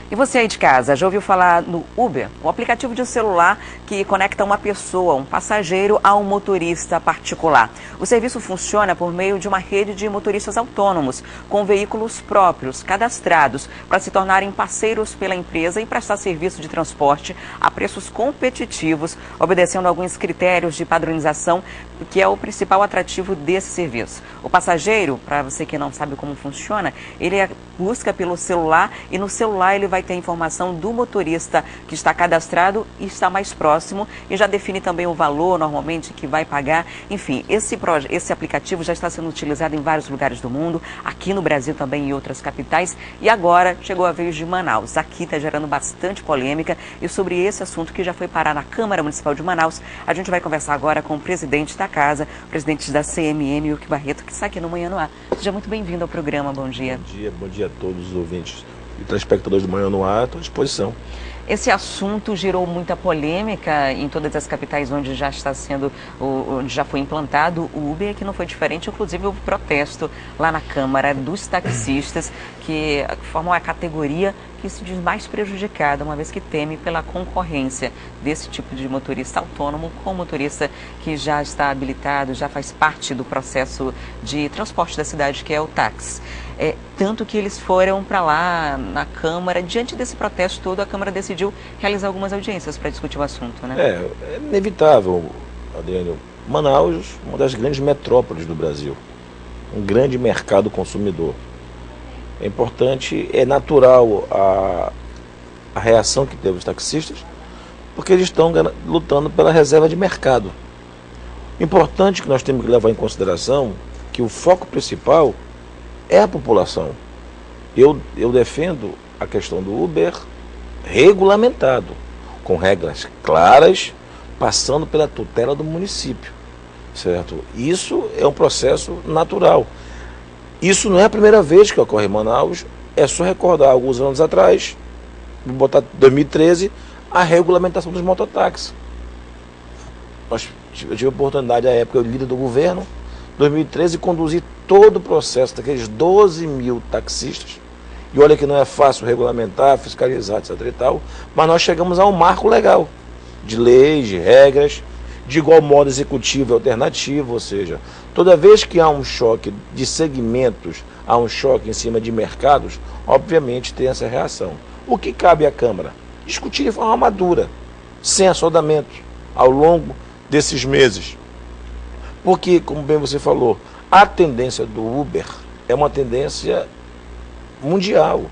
E você aí de casa, já ouviu falar no Uber? O aplicativo de celular que conecta uma pessoa, um passageiro, a um motorista particular. O serviço funciona por meio de uma rede de motoristas autônomos, com veículos próprios, cadastrados, para se tornarem parceiros pela empresa e prestar serviço de transporte a preços competitivos, obedecendo alguns critérios de padronização, que é o principal atrativo desse serviço. O passageiro, para você que não sabe como funciona, ele busca pelo celular e no celular ele vai ter a informação do motorista que está cadastrado e está mais próximo e já define também o valor normalmente que vai pagar. Enfim, esse aplicativo já está sendo utilizado em vários lugares do mundo, aqui no Brasil também em outras capitais, e agora chegou a vez de Manaus. Aqui está gerando bastante polêmica e sobre esse assunto que já foi parar na Câmara Municipal de Manaus, a gente vai conversar agora com o presidente da casa, o presidente da CMM, Wilke Barreto, que está aqui no Manhã no Ar. Seja muito bem-vindo ao programa, bom dia. Bom dia a todos os ouvintes e telespectadores do Manhã no Ar, estou à disposição. Esse assunto gerou muita polêmica em todas as capitais onde já está sendo, onde já foi implantado o Uber, que não foi diferente, inclusive houve protesto lá na Câmara dos taxistas, que formam a categoria que se diz mais prejudicada, uma vez que teme pela concorrência desse tipo de motorista autônomo com motorista que já está habilitado, já faz parte do processo de transporte da cidade, que é o táxi. Tanto que eles foram para lá na Câmara, diante desse protesto todo, a Câmara decidiu realizar algumas audiências para discutir o assunto, né? É inevitável, Adriano. Manaus, uma das grandes metrópoles do Brasil, um grande mercado consumidor. É importante, é natural a reação que teve os taxistas, porque eles estão lutando pela reserva de mercado. Importante que nós temos que levar em consideração que o foco principal é a população. Eu defendo a questão do Uber regulamentado, com regras claras, passando pela tutela do município, certo? Isso é um processo natural. Isso não é a primeira vez que ocorre em Manaus, é só recordar alguns anos atrás, vou botar 2013, a regulamentação dos mototáxis. Eu tive a oportunidade, à época, eu líder do governo, 2013, conduzir todo o processo daqueles 12 mil taxistas. E olha que não é fácil regulamentar, fiscalizar, etc. e tal, mas nós chegamos a um marco legal de leis, de regras, de igual modo executivo e alternativo, ou seja, toda vez que há um choque de segmentos, há um choque em cima de mercados, obviamente tem essa reação. O que cabe à Câmara? Discutir de forma madura, sem assodamento, ao longo desses meses. Porque, como bem você falou, a tendência do Uber é uma tendência mundial.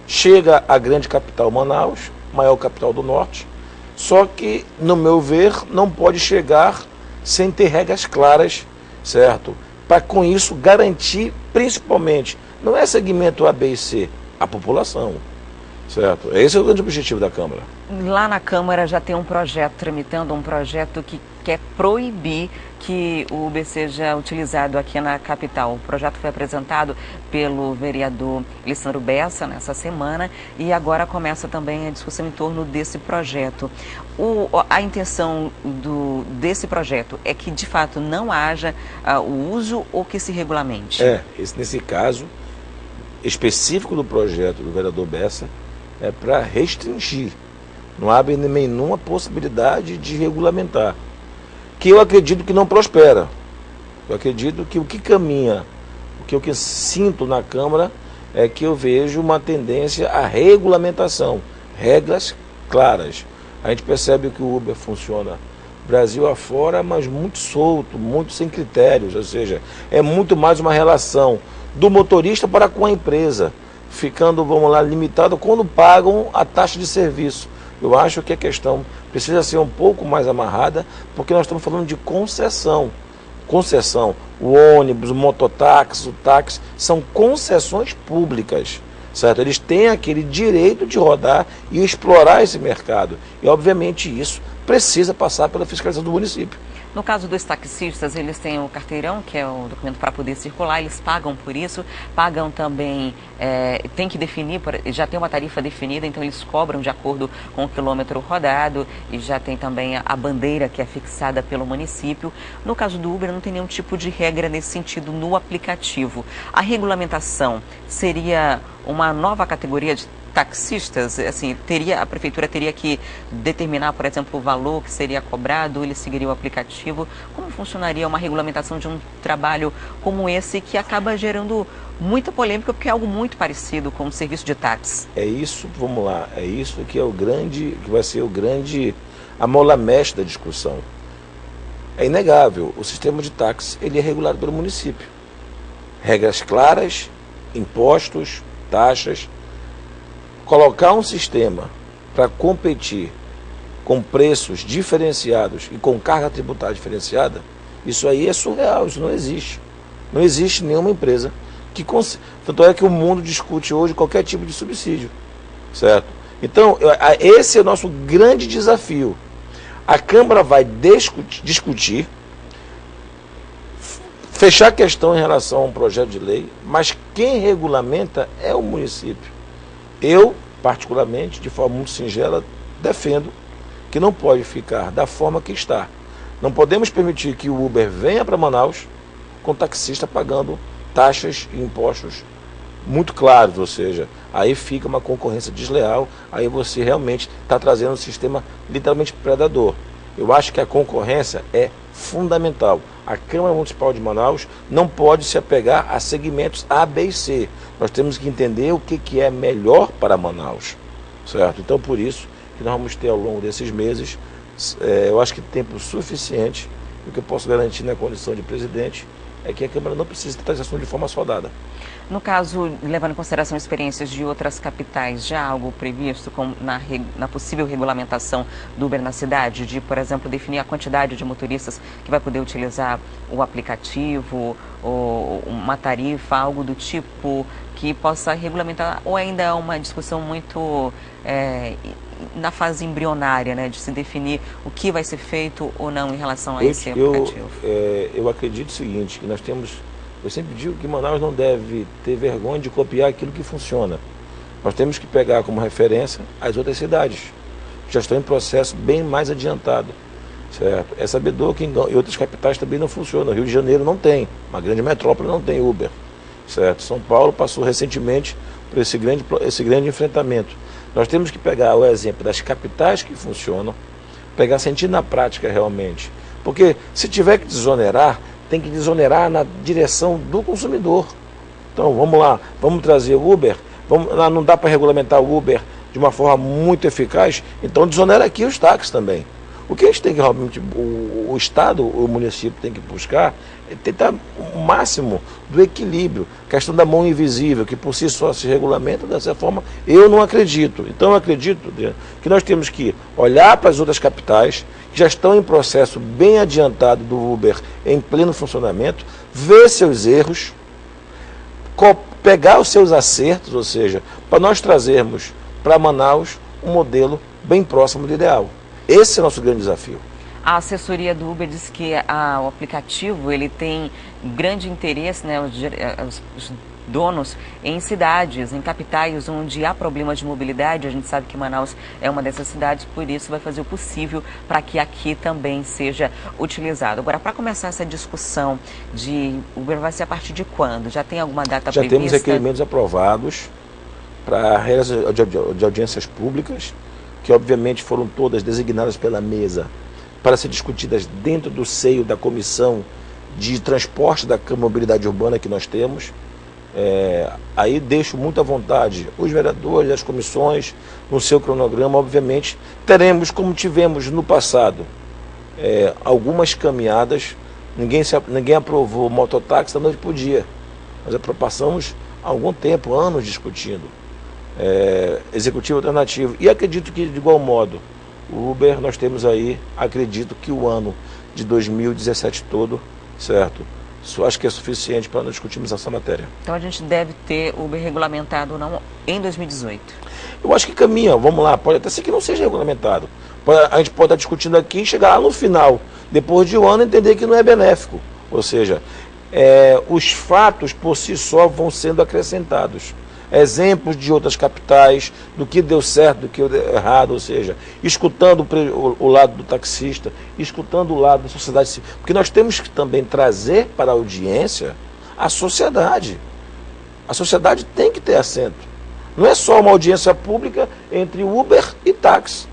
Chega à grande capital Manaus, maior capital do norte, só que, no meu ver, não pode chegar sem ter regras claras, certo? Para com isso garantir, principalmente, não é segmento A, B e C, a população, certo? Esse é o grande objetivo da Câmara. Lá na Câmara já tem um projeto, tramitando um projeto que quer proibir que o Uber seja utilizado aqui na capital. O projeto foi apresentado pelo vereador Lissandro Bessa nessa semana e agora começa também a discussão em torno desse projeto. A intenção desse projeto é que, de fato, não haja o uso ou que se regulamente? Nesse caso específico do projeto do vereador Bessa, é para restringir. Não abre nenhuma possibilidade de regulamentar. Que eu acredito que não prospera. Eu acredito que o que caminha, o que eu sinto na Câmara é que eu vejo uma tendência à regulamentação, regras claras. A gente percebe que o Uber funciona Brasil afora, mas muito solto, muito sem critérios, ou seja, é muito mais uma relação do motorista para com a empresa, ficando, vamos lá, limitado quando pagam a taxa de serviço. Eu acho que a questão precisa ser um pouco mais amarrada, porque nós estamos falando de concessão. Concessão, o ônibus, o mototáxi, o táxi, são concessões públicas, certo? Eles têm aquele direito de rodar e explorar esse mercado. E, obviamente, isso precisa passar pela fiscalização do município. No caso dos taxistas, eles têm o carteirão, que é o documento para poder circular, eles pagam por isso, pagam também, tem que definir, já tem uma tarifa definida, então eles cobram de acordo com o quilômetro rodado e já tem também a bandeira que é fixada pelo município. No caso do Uber, não tem nenhum tipo de regra nesse sentido no aplicativo. A regulamentação seria uma nova categoria de taxistas, assim, a prefeitura teria que determinar, por exemplo, o valor que seria cobrado, ele seguiria o aplicativo? Como funcionaria uma regulamentação de um trabalho como esse que acaba gerando muita polêmica, porque é algo muito parecido com o serviço de táxi? É isso, vamos lá, é isso que vai ser o grande amola-mestre da discussão. É inegável, o sistema de táxi ele é regulado pelo município. Regras claras, impostos, taxas. Colocar um sistema para competir com preços diferenciados e com carga tributária diferenciada, isso aí é surreal, isso não existe. Não existe nenhuma empresa que consiga. Tanto é que o mundo discute hoje qualquer tipo de subsídio, certo? Então, esse é o nosso grande desafio. A Câmara vai discutir, fechar a questão em relação a um projeto de lei, mas quem regulamenta é o município. Eu, particularmente, de forma muito singela, defendo que não pode ficar da forma que está. Não podemos permitir que o Uber venha para Manaus com o taxista pagando taxas e impostos muito claros, ou seja, aí fica uma concorrência desleal, aí você realmente está trazendo um sistema literalmente predador. Eu acho que a concorrência é fundamental. A Câmara Municipal de Manaus não pode se apegar a segmentos A, B e C. Nós temos que entender o que é melhor para Manaus, certo? Então, por isso que nós vamos ter ao longo desses meses, eu acho que tempo suficiente, e o que eu posso garantir na condição de presidente é que a Câmara não precisa tratar esse assunto de forma soldada. No caso, levando em consideração experiências de outras capitais, já há algo previsto na possível regulamentação do Uber na cidade, de, por exemplo, definir a quantidade de motoristas que vai poder utilizar o aplicativo, ou uma tarifa, algo do tipo que possa regulamentar, ou ainda é uma discussão muito na fase embrionária, né, de se definir o que vai ser feito ou não em relação a esse aplicativo? Eu acredito o seguinte, que eu sempre digo que Manaus não deve ter vergonha de copiar aquilo que funciona. Nós temos que pegar como referência as outras cidades, que já estão em processo bem mais adiantado. Certo? É sabedor que em outras capitais também não funciona. O Rio de Janeiro não tem, uma grande metrópole não tem Uber. Certo? São Paulo passou recentemente por esse grande enfrentamento. Nós temos que pegar o exemplo das capitais que funcionam, pegar sentido na prática realmente. Porque se tiver que desonerar, tem que desonerar na direção do consumidor. Então, vamos lá, vamos trazer o Uber, não dá para regulamentar o Uber de uma forma muito eficaz, então desonera aqui os táxis também. O que a gente tem que realmente, o Estado, o município tem que buscar é tentar o máximo do equilíbrio. A questão da mão invisível, que por si só se regulamenta dessa forma, eu não acredito. Então eu acredito que nós temos que olhar para as outras capitais, que já estão em processo bem adiantado do Uber em pleno funcionamento, ver seus erros, pegar os seus acertos, ou seja, para nós trazermos para Manaus um modelo bem próximo do ideal. Esse é o nosso grande desafio. A assessoria do Uber diz que o aplicativo ele tem grande interesse, né, os donos em cidades, em capitais onde há problemas de mobilidade. A gente sabe que Manaus é uma dessas cidades, por isso vai fazer o possível para que aqui também seja utilizado. Agora, para começar essa discussão de Uber, vai ser a partir de quando? Já tem alguma data prevista? Já temos requerimentos aprovados para regras de audiências públicas, que obviamente foram todas designadas pela mesa para ser discutidas dentro do seio da comissão de transporte da mobilidade urbana que nós temos. Aí deixo muito à vontade os vereadores, as comissões, no seu cronograma. Obviamente teremos, como tivemos no passado, algumas caminhadas. Ninguém aprovou o mototáxi da noite para o dia. Nós passamos algum tempo, anos discutindo executivo alternativo. E acredito que, de igual modo, o Uber, nós temos aí, acredito que o ano de 2017 todo, certo? Acho que é suficiente para nós discutirmos essa matéria. Então a gente deve ter Uber regulamentado ou não em 2018? Eu acho que caminha, vamos lá, pode até ser que não seja regulamentado. A gente pode estar discutindo aqui e chegar lá no final, depois de um ano, entender que não é benéfico. Ou seja, os fatos por si só vão sendo acrescentados. Exemplos de outras capitais, do que deu certo, do que deu errado, ou seja, escutando o lado do taxista, escutando o lado da sociedade civil, porque nós temos que também trazer para a audiência a sociedade. A sociedade tem que ter assento. Não é só uma audiência pública entre Uber e táxi.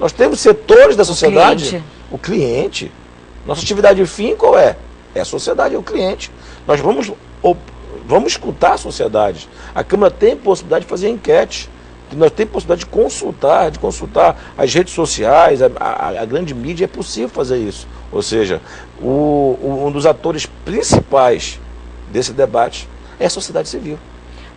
Nós temos setores da sociedade. O cliente. Nossa atividade fim qual é? É a sociedade, é o cliente. Nós vamos escutar a sociedade. A Câmara tem possibilidade de fazer enquete. Nós temos possibilidade de consultar as redes sociais, a grande mídia, é possível fazer isso. Ou seja, um dos atores principais desse debate é a sociedade civil.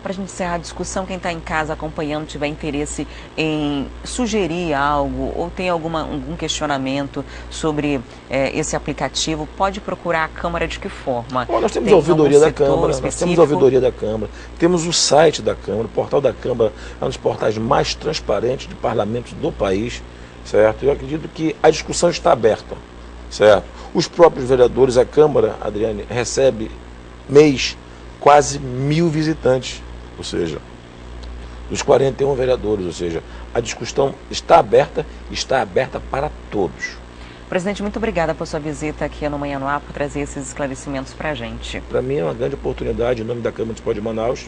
Para a gente encerrar a discussão, quem está em casa acompanhando, tiver interesse em sugerir algo ou tem algum questionamento sobre esse aplicativo, pode procurar a Câmara de que forma? Bom, nós temos a ouvidoria da Câmara, nós temos a ouvidoria da Câmara, temos o site da Câmara, o portal da Câmara é um dos portais mais transparentes de parlamentos do país, certo? Eu acredito que a discussão está aberta, certo? Os próprios vereadores, a Câmara, Adriane, recebe mês quase 1.000 visitantes. Ou seja, dos 41 vereadores, ou seja, a discussão está aberta para todos. Presidente, muito obrigada por sua visita aqui no Manhã no Ar, por trazer esses esclarecimentos para a gente. Para mim é uma grande oportunidade, em nome da Câmara Municipal de Manaus.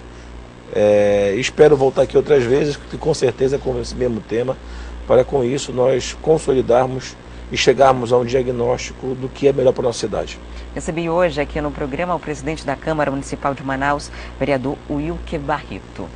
Espero voltar aqui outras vezes, com certeza com esse mesmo tema, para com isso nós consolidarmos e chegarmos a um diagnóstico do que é melhor para a nossa cidade. Recebi hoje aqui no programa o presidente da Câmara Municipal de Manaus, vereador Wilker Barreto.